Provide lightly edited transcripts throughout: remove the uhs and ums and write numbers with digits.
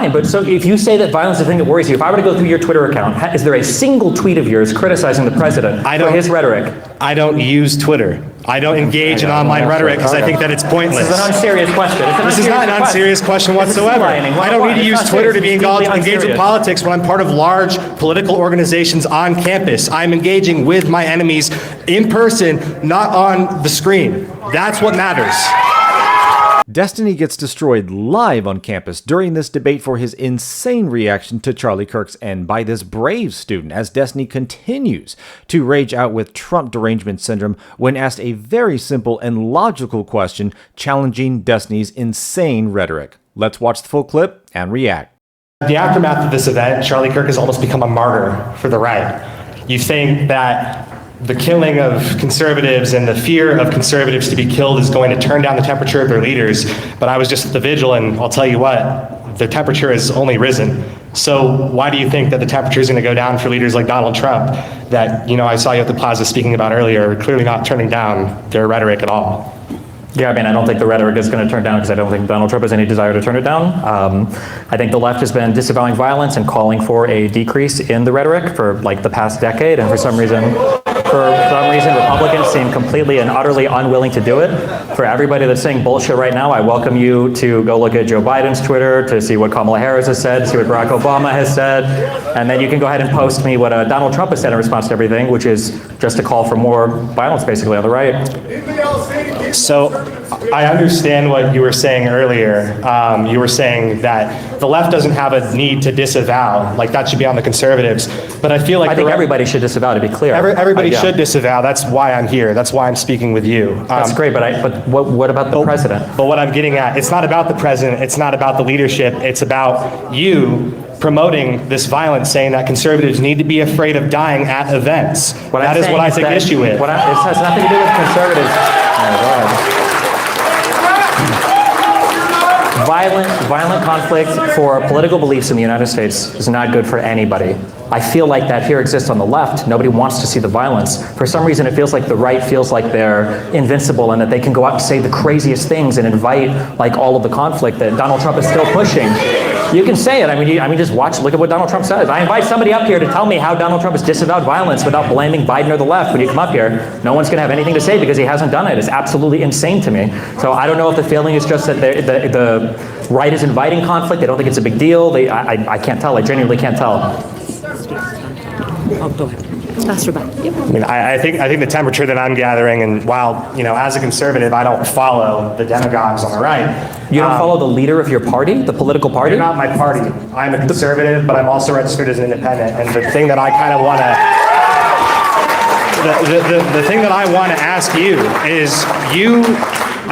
fine. But so if you say that violence is the thing that worries you, if I were to go through your Twitter account, is there a single tweet of yours criticizing the president for his rhetoric? I don't use Twitter. I don't engage in online rhetoric because I think that it's pointless. This is an unserious question. This is not an unserious question whatsoever. I don't need to use Twitter to be engaged in politics when I'm part of large political organizations on campus. I'm engaging with my enemies in person, not on the screen. That's what matters. Destiny gets destroyed live on campus during this debate for his insane reaction to Charlie Kirk's end by this brave student, as Destiny continues to rage out with Trump derangement syndrome when asked a very simple and logical question challenging Destiny's insane rhetoric. Let's watch the full clip and react. The aftermath of this event, Charlie Kirk has almost become a martyr for the right. You think that the killing of conservatives and the fear of conservatives to be killed is going to turn down the temperature of their leaders. But I was just at the vigil, and I'll tell you what, the temperature has only risen. So why do you think that the temperature is going to go down for leaders like Donald Trump that, I saw you at the plaza speaking about earlier, clearly not turning down their rhetoric at all? Yeah, I don't think the rhetoric is going to turn down because I don't think Donald Trump has any desire to turn it down. I think the left has been disavowing violence and calling for a decrease in the rhetoric for the past decade, and for some reason Republicans seem completely and utterly unwilling to do it. For everybody that's saying bullshit right now, I welcome you to go look at Joe Biden's Twitter to see what Kamala Harris has said, see what Barack Obama has said, and then you can go ahead and post me what Donald Trump has said in response to everything, which is just a call for more violence basically on the right. So I understand what you were saying earlier. You were saying that the left doesn't have a need to disavow, that should be on the conservatives. But I feel like I think everybody should disavow, to be clear. Everybody should disavow. That's why I'm here. That's why I'm speaking with you. That's great, but what about the president? But what I'm getting at, it's not about the president. It's not about the leadership. It's about you promoting this violence, saying that conservatives need to be afraid of dying at events. That is what I take issue with. It has nothing to do with conservatives. Violent conflict for political beliefs in the United States is not good for anybody. I feel like that here exists on the left. Nobody wants to see the violence. For some reason, it feels like the right feels like they're invincible and that they can go out and say the craziest things and invite all of the conflict that Donald Trump is still pushing. You can say it. Just look at what Donald Trump says. I invite somebody up here to tell me how Donald Trump has disavowed violence without blaming Biden or the left. When you come up here, no one's going to have anything to say because he hasn't done it. It's absolutely insane to me. So I don't know if the feeling is just that the right is inviting conflict. They don't think it's a big deal. I can't tell. I genuinely can't tell. Oh, go ahead. Faster back. Yep. I think the temperature that I'm gathering, and while, as a conservative, I don't follow the demagogues on the right. You don't follow the leader of your party, the political party? You're not my party. I'm a conservative, but I'm also registered as an independent. And the thing that I kind of want to, the thing that I want to ask you is, you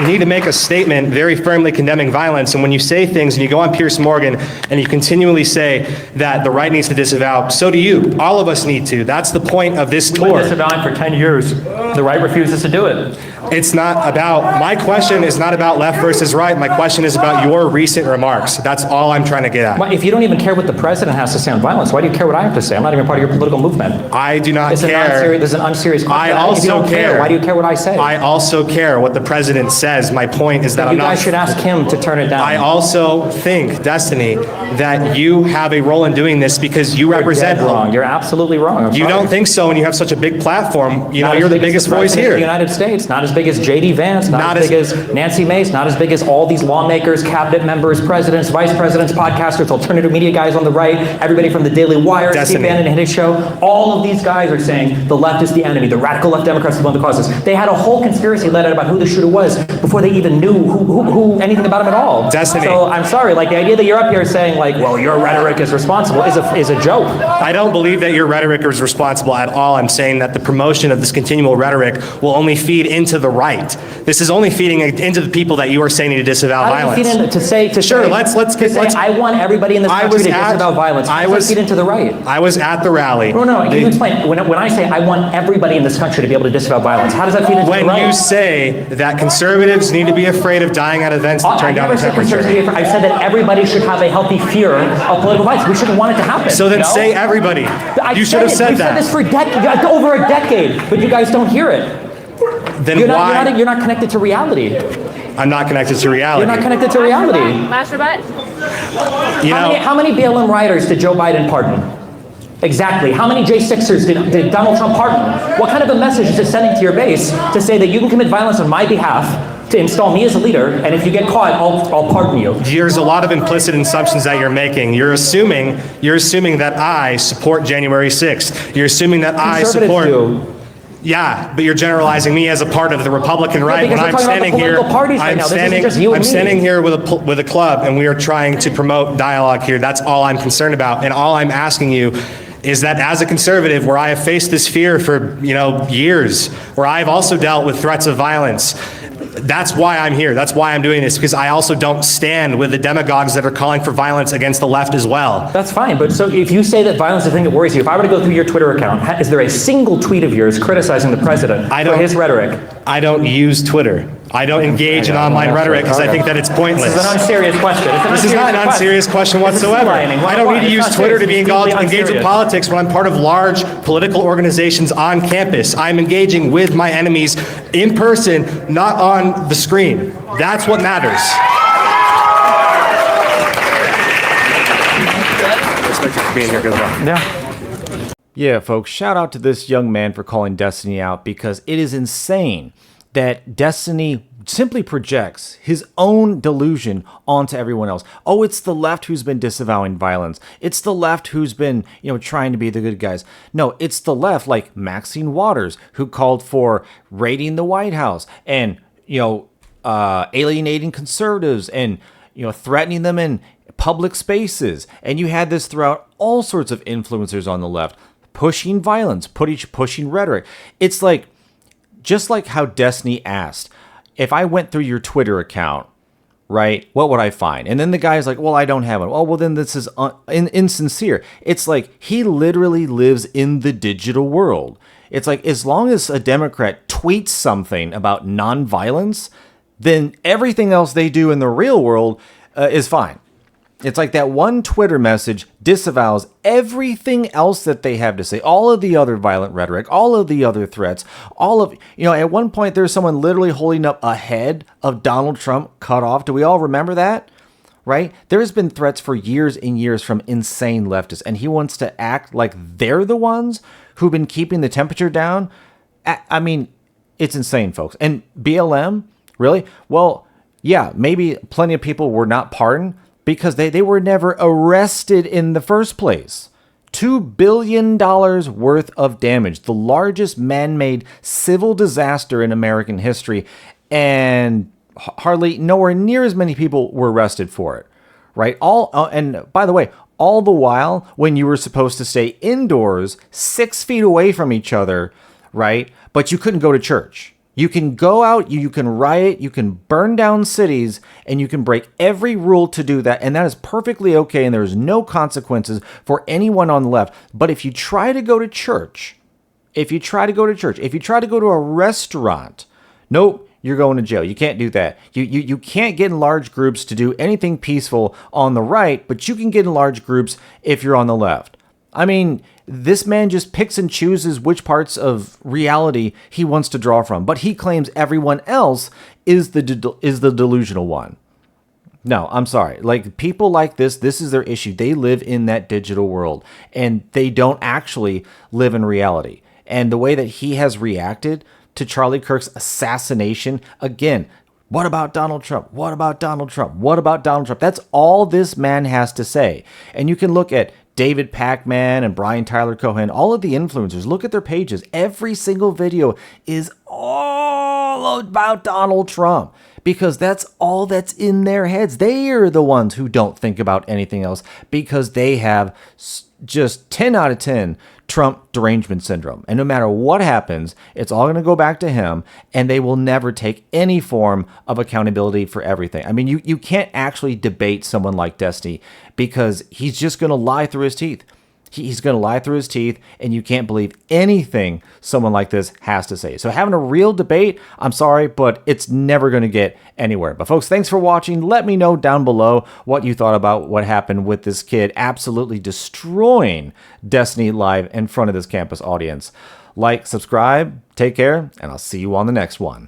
need to make a statement very firmly condemning violence. And when you say things and you go on Piers Morgan and you continually say that the right needs to disavow, so do you. All of us need to. That's the point of this tour. We've been disavowing for 10 years. The right refuses to do it. It's not about, my question is not about left versus right. My question is about your recent remarks. That's all I'm trying to get at. Well, if you don't even care what the president has to say on violence, why do you care what I have to say? I'm not even part of your political movement. I do not care. There's an unserious question. I also care. Why do you care what I say? I also care what the president says. My point is that you guys should ask him to turn it down. I also think, Destiny, that you have a role in doing this because you represent. You're wrong. You're absolutely wrong. You don't think so when you have such a big platform. You're the biggest voice here. The United States, not as big as J.D. Vance, not as big as Nancy Mace, not as big as all these lawmakers, cabinet members, presidents, vice presidents, podcasters, alternative media guys on the right, everybody from the Daily Wire, Steve Bannon and his show. All of these guys are saying the left is the enemy. The radical left Democrats are the one that caused this. They had a whole conspiracy led out about who the shooter was before they even knew who anything about him at all. Destiny. So I'm sorry, the idea that you're up here saying well, your rhetoric is responsible is a joke. I don't believe that your rhetoric is responsible at all. I'm saying that the promotion of this continual rhetoric will only feed into the right. This is only feeding into the people that you are saying need to disavow violence. I want everybody in this country to disavow violence. How does that feed into the right? I was at the rally. No, you explain. When I say I want everybody in this country to be able to disavow violence, how does that feed into the right? When you say that conservatives need to be afraid of dying at events that turn down the temperature. I said that everybody should have a healthy fear of political violence. We shouldn't want it to happen. So then say everybody. You should have said that. We've said this for over a decade, but you guys don't hear it. Then You're why? not, you're not connected to reality. I'm not connected to reality. You're not connected to reality. Masturbat? You know, How many BLM rioters did Joe Biden pardon? Exactly. How many J6ers did Donald Trump pardon? What kind of a message is it sending to your base to say that you can commit violence on my behalf to install me as a leader, and if you get caught, I'll pardon you? there's a lot of implicit assumptions that you're making. You're assuming that I support January 6th. You're assuming that I Conservatives support. do. Yeah, but you're generalizing me as a part of the Republican right because when we're I'm talking about standing the here. political parties right I'm now. This isn't standing. just you and I'm me. standing here with a club, and we are trying to promote dialogue here. That's all I'm concerned about, and all I'm asking you is that as a conservative, where I have faced this fear for years, where I've also dealt with threats of violence. That's why I'm here. That's why I'm doing this, because I also don't stand with the demagogues that are calling for violence against the left as well. That's fine, but so if you say that violence is the thing that worries you, if I were to go through your Twitter account, is there a single tweet of yours criticizing the president for his rhetoric? I don't use Twitter. I don't engage in online rhetoric because I think that it's pointless. This is an unserious question. This is not an unserious question whatsoever. I don't need to use Twitter to be engaged with politics when I'm part of large political organizations on campus. I'm engaging with my enemies in person, not on the screen. That's what matters. Yeah, folks, shout out to this young man for calling Destiny out, because it is insane that Destiny simply projects his own delusion onto everyone else. Oh, it's the left who's been disavowing violence. It's the left who's been, trying to be the good guys. No, it's the left, like Maxine Waters, who called for raiding the White House and, alienating conservatives and, threatening them in public spaces. And you had this throughout all sorts of influencers on the left, pushing violence, pushing rhetoric. It's like, just like how Destiny asked, if I went through your Twitter account, right, what would I find? And then the guy's like, well, I don't have one. Oh, well, then this is insincere. It's like he literally lives in the digital world. It's like, as long as a Democrat tweets something about nonviolence, then everything else they do in the real world is fine. It's like that one Twitter message disavows everything else that they have to say, all of the other violent rhetoric, all of the other threats, at one point there's someone literally holding up a head of Donald Trump cut off. Do we all remember that? Right? There's been threats for years and years from insane leftists, and he wants to act like they're the ones who've been keeping the temperature down. I mean, it's insane, folks. And BLM, really? Well, yeah, maybe plenty of people were not pardoned, because they were never arrested in the first place. $2 billion worth of damage, the largest man-made civil disaster in American history, and hardly nowhere near as many people were arrested for it, right? And by the way, all the while when you were supposed to stay indoors 6 feet away from each other, right? But you couldn't go to church. You can go out, you can riot, you can burn down cities, and you can break every rule to do that. And that is perfectly okay, and there's no consequences for anyone on the left. But if you try to go to church, if you try to go to a restaurant, nope, you're going to jail. You can't do that. You can't get in large groups to do anything peaceful on the right, but you can get in large groups if you're on the left. I mean, this man just picks and chooses which parts of reality he wants to draw from, but he claims everyone else is the delusional one. No, I'm sorry. Like, people like this is their issue. They live in that digital world, and they don't actually live in reality. And the way that he has reacted to Charlie Kirk's assassination, again, what about Donald Trump? What about Donald Trump? What about Donald Trump? That's all this man has to say. And you can look at David Pakman and Brian Tyler Cohen, all of the influencers, look at their pages. Every single video is all about Donald Trump, because that's all that's in their heads. They are the ones who don't think about anything else, because they have just 10 out of 10 Trump derangement syndrome. And no matter what happens, it's all going to go back to him, and they will never take any form of accountability for everything. I mean, you can't actually debate someone like Destiny, because he's just going to lie through his teeth. He's going to lie through his teeth, and you can't believe anything someone like this has to say. So having a real debate, I'm sorry, but it's never going to get anywhere. But folks, thanks for watching. Let me know down below what you thought about what happened with this kid absolutely destroying Destiny live in front of this campus audience. Like, subscribe, take care, and I'll see you on the next one.